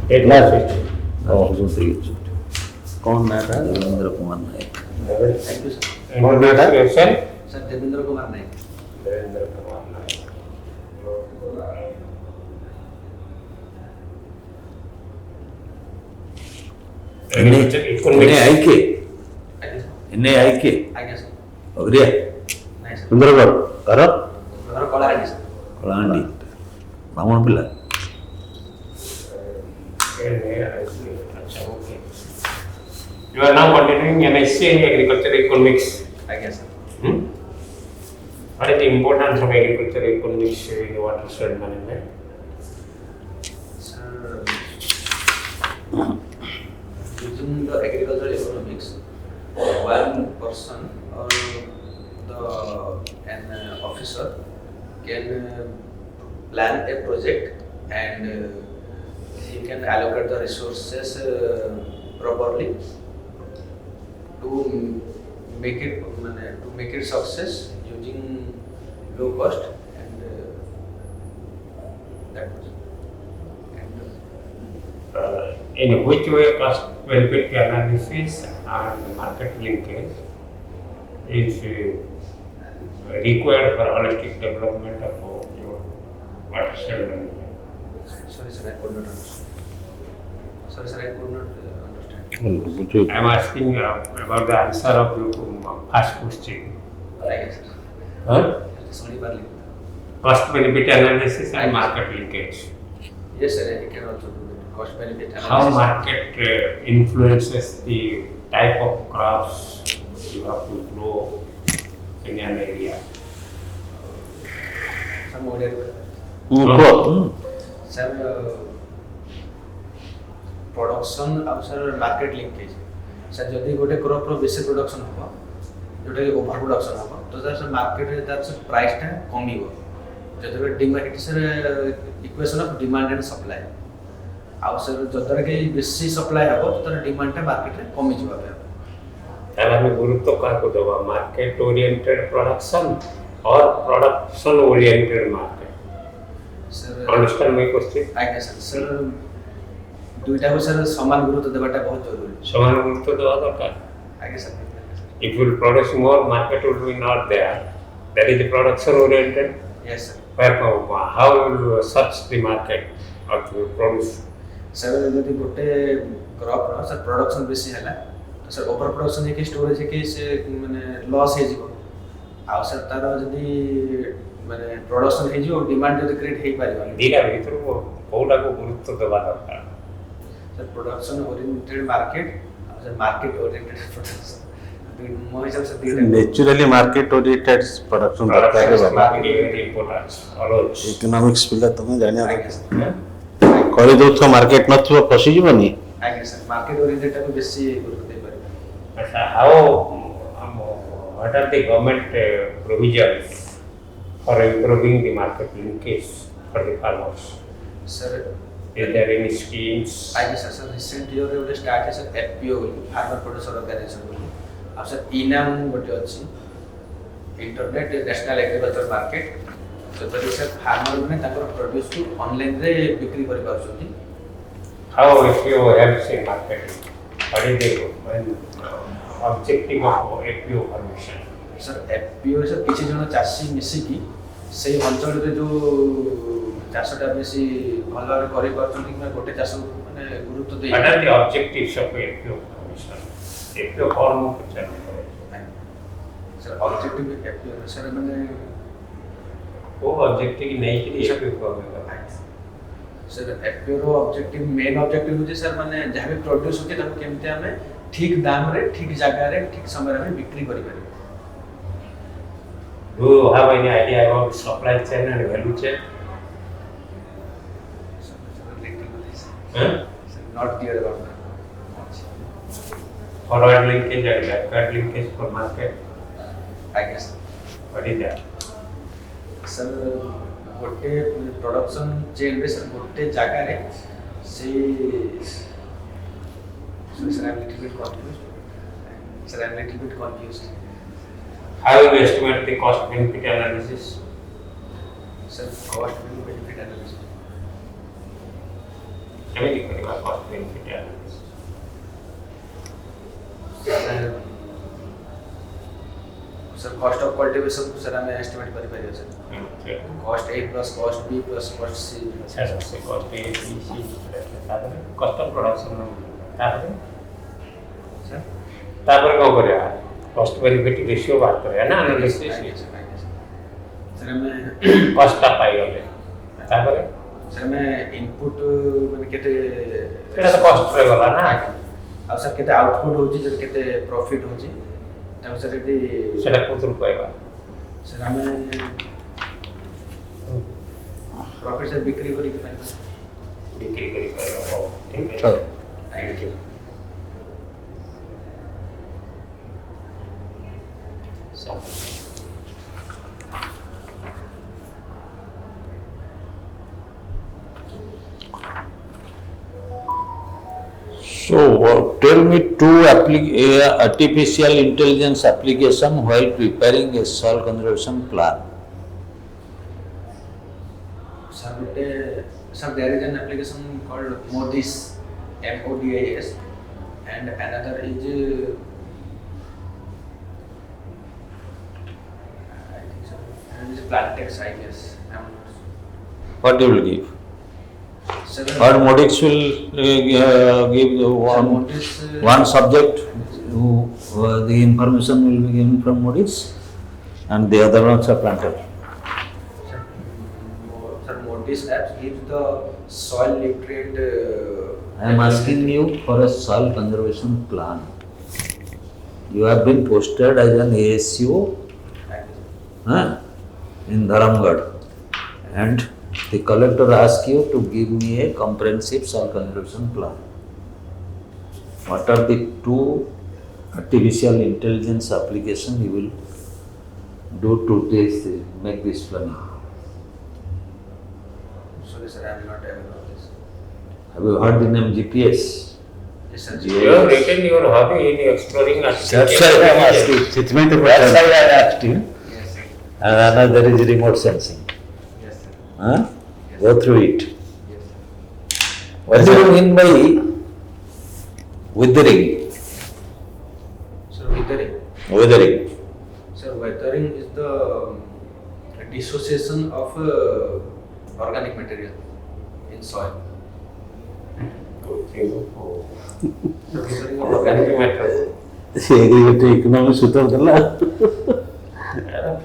कौन नाम है? Devendra Kumar Nayak. Thank you sir. Sir Devendra Kumar Nayak. NAIK आज्ञा सर। अग्रिया नहीं सर। सुंदरगढ़ घर घर कलाहांडी सर। कलाहांडी ब्राह्मण पिला। You are now continuing MSc in Agriculture Economics. आज्ञा sir. What is the importance of agriculture economics in watershed management? Sir, using the agricultural economics, one person or an officer can plan a project and he can allocate the resources properly to make it success using low cost and that was. In which way cost benefit analysis and market linkage is required for holistic development of your watershed management? Sorry sir, I could not understand. Sorry sir, I could not understand. I am asking about the answer of your first question. Right sir. Huh? Sorry, Barley. Cost benefit analysis and market linkage. Yes sir, I can also do that. Cost benefit analysis. How market influences the type of crops you have to grow in an area? Sir, more than sir, production और sir market linkage. Sir, जदि गोटे crop रो बेसी production होगा, जोटा कि over production होगा, तो sir market रे तार सर प्राइस टा कमिबो. जदि demand it sir equation of demand and supply. आउ सर जदर के बेसी सप्लाई हबो तो तार डिमांड टा मार्केट रे कमी जबा पे. And हमें गुरुत्व का को दबा market oriented production or production oriented market. Sir, Understand my question? आज्ञा सर. सर दुईटा को सर समान गुरुत्व देबाटा बहुत जरूरी. समान गुरुत्व दबा दरकार. आज्ञा sir. If you produce more, market will be not there. That is the production oriented. Yes sir. How will you search the market or to produce? Sir यदि गोटे क्रॉप रो सर प्रोडक्शन बेसी हला तो सर ओवर प्रोडक्शन है कि storage है कि से माने लॉस हे जीवो. आ सर तार जदि माने प्रोडक्शन हे जीवो डिमांड जदि क्रिएट हे पारिबो. दीटा भीतर कोउटा को गुरुत्व दबा दरकार. सर प्रोडक्शन ओरिएंटेड मार्केट और सर मार्केट ओरिएंटेड प्रोडक्शन मो हिसाब से दीटा नेचुरली मार्केट ओरिएंटेड प्रोडक्शन दरकार है बाबा इम्पोर्टेंस अलॉज इकोनॉमिक्स पिला तुम जानिया आज्ञा सर. करि दोथ मार्केट नथिबो फसी जीवनी आज्ञा सर. मार्केट ओरिएंटेड को बेसी गुरुत्व दे पारिबो. how what are the government provisions for improving the market linkage for the farmers? Sir Is there any schemes? आज्ञा सर. सर रिसेंट ईयर रे स्टार्ट है sir FPO farmer producer organisation बोली. आ sir इनाम गोटे अछि इंटरनेट नेशनल एग्रीकल्चर मार्केट. तो sir farmer माने ताकर प्रोड्यूस को ऑनलाइन रे बिक्री करि पाछथि. How FPO helps in marketing? What is the objective of FPO formation? Sir FPO sir किछि जन चासी मिसी की से अंचल रे जो चाषटा बेसी भल भाबे करि पाछथि कि गोटे चाष माने गुरुत्व दे. What are the objectives of FPO formation? FPO form sir objective FPO sir माने वो ऑब्जेक्टिव नहीं कि FPO फॉर्म में सर एफपीओ रो ऑब्जेक्टिव मेन ऑब्जेक्टिव होजे सर माने जहाँ भी प्रोड्यूस होते ताको केमते हमें ठीक दाम रे ठीक जगह रे ठीक समय रे बिक्री करि पारे. Do you have any idea about supply chain and value chain? Huh? Not clear about that. Forward linkage and backward linkage for market. I guess. What is that? Sir गोटे प्रोडक्शन चेन रे sir गोटे जगह रे से sir I am little bit confused. Sir, I am little bit confused. How you estimate the cost benefit analysis? Sir, cost benefit analysis. I କେମିତି କରିବା cost benefit analysis? Sir cost of cultivation को sir हमें estimate करिपारियो sir cost A plus cost B plus cost C छाड़ से कस्ट A B C तापर कस्ट ऑफ प्रोडक्शन तापर सर तापर कौन करिया कस्ट बेनिफिट रेशियो बात करिया ना एनालिसिस सर हमें कस्ट पाई गले तापर सर हमें इनपुट माने केते सेटा तो कस्ट रे गला ना आ सर केते आउटपुट होची जे केते प्रॉफिट होची तब सर यदि सेटा कोतुर पाइबा सर हमें प्रॉफिट से बिक्री करी के पाइबा बिक्री करी पाइबा हो ठीक है चलो thank you So, tell me two artificial intelligence application while preparing a soil conservation plan. Sir, there is an application called Modis, MODIS, and another is I think so. And is Plantex, I guess. I'm not sure. What you will give? Sir, Or Modix will give one subject, the information will be given from Modix, and the other ones are planted. Sir, Modis apps gives the soil nutrient. I am asking you for a soil conservation plan. You have been posted as an ASU in Dharamgarh, and the collector asked you to give me a comprehensive soil conservation plan. What are the two artificial intelligence application you will do to make this planning? Sorry, sir, I am not aware of this. Have you heard the name GPS? Yes, sir. You have written your hobby in exploring That's why I am asking. ସେଥିପାଇଁ ତ That's why ପଚାରୁଛି। I asked you. Yes, sir. And another is remote sensing. Yes, sir. Huh? Go through it. Yes, sir. What do you mean by withering? Sir, withering. Withering. Sir, weathering is the dissociation of organic material in soil. So, weathering of organic material. ସେ aggregator economics ସୂତ୍ର ଦେଲା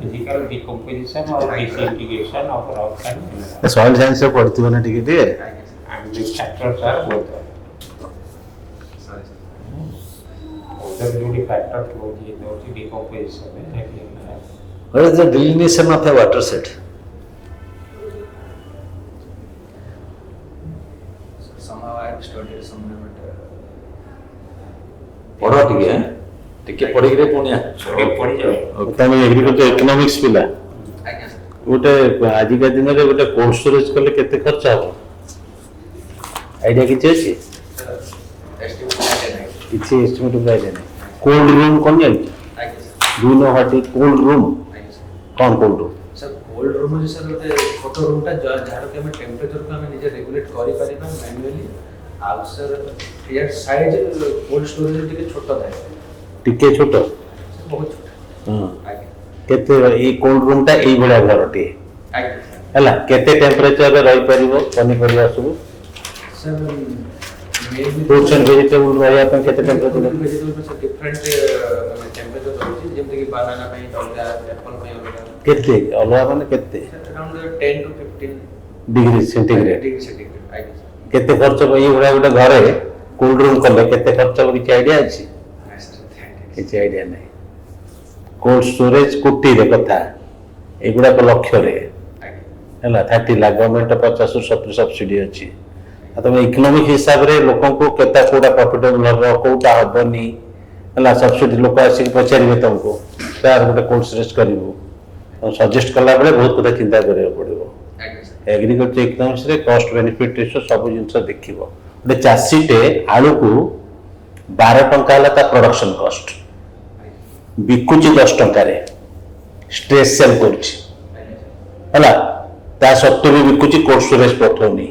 Physical decomposition or disintegration of rock and mineral. Soil ସାଇନ୍ସରେ ପଢିଥିବ ନା ଟିକେ ଟିକେ I guess. And the factors are both. Sorry, sir. Other duty factors होती है तो decomposition में लेकिन What is the delineation of a watershed? So, somehow I have studied somewhere, but ପଢ ଟିକେ ପଢିକିରେ ପୁଣି छोटे पड़ जाए. ତମେ ଏଗ୍ରିକଲଚର ଇକୋନୋମିକ୍ସ ପିଲା I guess. ଗୋଟେ ଆଜିକା ଦିନରେ ଗୋଟେ କୋଲ୍ଡ ଷ୍ଟୋରେଜ କଲେ କେତେ ଖର୍ଚ୍ଚ ହବ ଆଇଡିଆ କିଛି ଅଛି Sir, estimate I can. କିଛି ଏଷ୍ଟିମେଟ୍ ପାଇଲେ ନାହିଁ କୋଲ୍ଡ ରୁମ୍ କ'ଣ ଜାଣିଛ I guess. Do know what is cold room I guess. କ'ଣ cold room sir cold room जो सर गोटे छोट रूमटा जहाँ कि आम टेम्परेचर को आम निजे रेगुलेट करें मैनुअली आउ सर यार साइज कोल्ड स्टोरेज टी छोट थाए ଟିକେ ଛୋଟ सर बहुत छोट ହଁ आगे କେତେ ଏଇ କୋଲ୍ଡ ରୁମ୍ଟା ଏଇଭଳିଆ ଘରଟିଏ आगे ହେଲା କେତେ ଟେମ୍ପରେଚରରେ ରହିପାରିବ ପନିପରିବା ସବୁ सर फ्रूट्स एंड वेजिटेबल ରହିବା ପାଇଁ କେତେ ଟେମ୍ପରେଚର वेजिटेबल में सर डिफरेंट टेम्परेचर रही जमीन कि बनाना अलग एप्पल अलग କେତେ ଅଲଗା ମାନେ କେତେ around 10 to 15 degree centigrade degree centigrade आगे କେତେ ଖର୍ଚ୍ଚ ହବ ଏଇଭଳିଆ ଗୋଟେ ଘରେ କୋଲ୍ଡ ରୁମ୍ କଲେ କେତେ ଖର୍ଚ୍ଚ ହବ କିଛି ଆଇଡିଆ ଅଛି କିଛି ଆଇଡିଆ ନାହିଁ କୋଲ୍ଡ ଷ୍ଟୋରେଜ କୋଟିରେ କଥା ଏଗୁଡ଼ାକ ଲକ୍ଷରେ आगे ହେଲା 30 ଲାଖ ଗଭର୍ଣ୍ଣମେଣ୍ଟ 50-70 ସବସିଡି ଅଛି ଆଉ ତମେ ଇକୋନୋମିକ ହିସାବରେ ଲୋକଙ୍କୁ କେତେ କୋଉଟା ପ୍ରଫିଟେବଲ ହବ କୋଉଟା ହବନି ହେଲା ସବସିଡି ଲୋକ ଆସିକି ପଚାରିବେ ତମକୁ ସାର୍ ଗୋଟେ କୋଲ୍ଡ ଷ୍ଟୋରେଜ କରିବୁ ସଜେଷ୍ଟ କଲା ବେଳେ ବହୁତ କଥା ଚିନ୍ତା କରିବାକୁ ପଡ଼ିବ आगे सर एग्रीकल्चर इकोनॉमिक्स रे कॉस्ट बेनिफिट रेशियो सब जिनस देखिबो गोटे चाषीटे आलू को 12 टंका हला ता प्रोडक्शन कॉस्ट बिकुची 10 टंका रे स्ट्रेस सेल करछि हला ता सत्ते भी बिकुची कोल्ड स्टोरेज पठौनी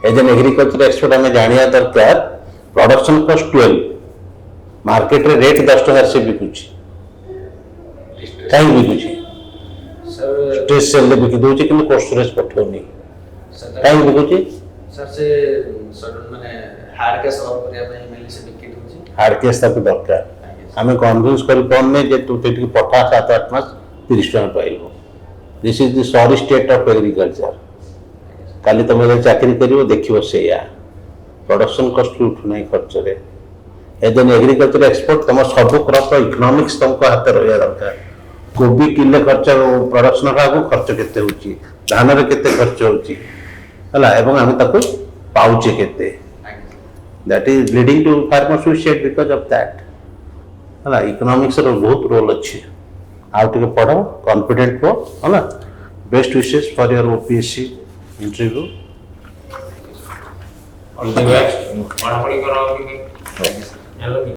एज एन एग्रीकल्चर एक्सपर्ट आम जाना दरकार प्रोडक्शन कॉस्ट 12 मार्केट रे रेट 10 टका से बिकुची कहीं बिकुची सर स्ट्रेस सेल रे बिकि दउची कि कोल्ड स्टोरेज पठौनी सर कहीं बिकुची सर से सडन माने हार्ड कैश सॉल्व करिया ପାଇଁ मेली से बिकी दउची हार्ड केस तक दरकार आम कन्भिन्स कर पाने जे तू से पठा 7-8 मास 30 टका पाइल this is the sorry state of agriculture काली तुम चाकरी कर देखो से प्रोडक्शन कॉस्ट उठुना खर्च रे एज एन एग्रीकल्चर एक्सपर्ट तुम सब क्रॉप इकोनॉमिक्स तुमको हाथ रहा दरकार कोबी किले खर्च प्रोडक्शन का खर्च केते होची धान रे केते खर्च होची हला एवं हम ताको पाउचे केते that is leading to farmer suicide because of that हला इकोनॉमिक्स रो बहुत रोल अछि आउ टिके पढ़ो कॉन्फिडेंट हो हला best wishes for your OPSC interview all the best पढ़ापढ़ी करो कि